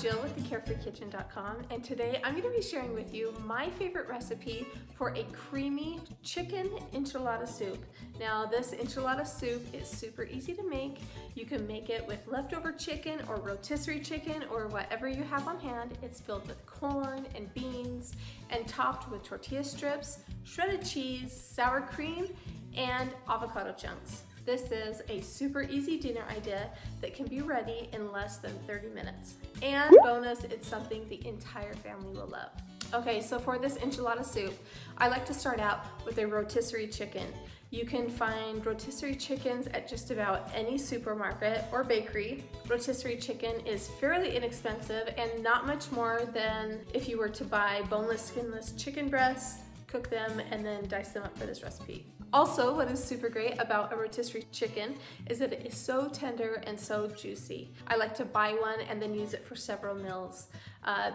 Jill with thecarefreekitchen.com, and today I'm going to be sharing with you my favorite recipe for a creamy chicken enchilada soup. Now this enchilada soup is super easy to make. You can make it with leftover chicken or rotisserie chicken or whatever you have on hand. It's filled with corn and beans and topped with tortilla strips, shredded cheese, sour cream, and avocado chunks. This is a super easy dinner idea that can be ready in less than 30 minutes. And bonus, it's something the entire family will love. Okay, so for this enchilada soup, I like to start out with a rotisserie chicken. You can find rotisserie chickens at just about any supermarket or bakery. Rotisserie chicken is fairly inexpensive and not much more than if you were to buy boneless, skinless chicken breasts, cook them, and then dice them up for this recipe. Also, what is super great about a rotisserie chicken is that it is so tender and so juicy. I like to buy one and then use it for several meals.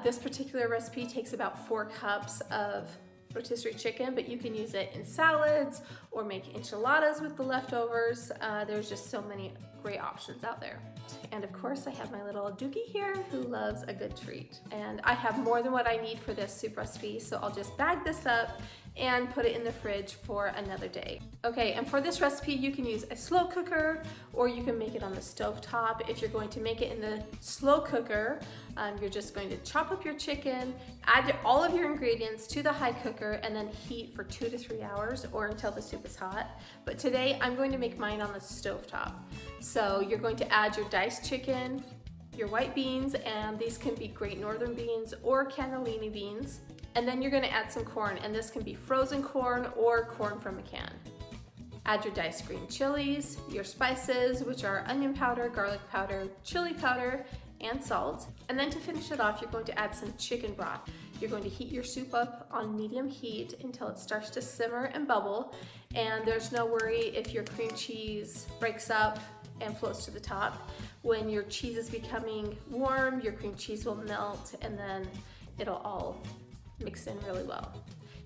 This particular recipe takes about 4 cups of rotisserie chicken, but you can use it in salads or make enchiladas with the leftovers. There's just so many great options out there. And of course I have my little doogie here who loves a good treat. And I have more than what I need for this soup recipe, so I'll just bag this up and put it in the fridge for another day. Okay, and for this recipe you can use a slow cooker or you can make it on the stove top. If you're going to make it in the slow cooker, you're just going to chop up your chicken, add all of your ingredients to the high cooker, and then heat for 2 to 3 hours or until the soup is hot. But today I'm going to make mine on the stove top. So you're going to add your diced chicken, your white beans, and these can be great northern beans or cannellini beans. And then you're gonna add some corn, and this can be frozen corn or corn from a can. Add your diced green chilies, your spices, which are onion powder, garlic powder, chili powder, and salt. And then to finish it off, you're going to add some chicken broth. You're going to heat your soup up on medium heat until it starts to simmer and bubble. And there's no worry if your cream cheese breaks up and floats to the top. When your cheese is becoming warm, your cream cheese will melt and then it'll all mix in really well.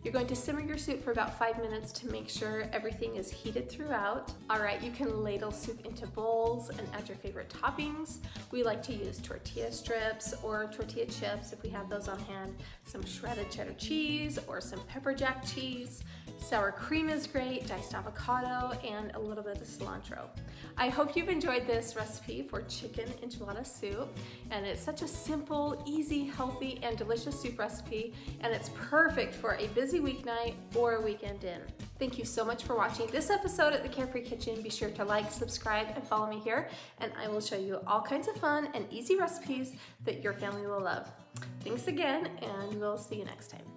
You're going to simmer your soup for about 5 minutes to make sure everything is heated throughout. All right, you can ladle soup into bowls and add your favorite toppings. We like to use tortilla strips or tortilla chips if we have those on hand, some shredded cheddar cheese or some pepper jack cheese. Sour cream is great, diced avocado, and a little bit of cilantro. I hope you've enjoyed this recipe for chicken enchilada soup, and it's such a simple, easy, healthy, and delicious soup recipe, and it's perfect for a busy weeknight or a weekend in. Thank you so much for watching this episode at The Carefree Kitchen. Be sure to like, subscribe, and follow me here, and I will show you all kinds of fun and easy recipes that your family will love. Thanks again, and we'll see you next time.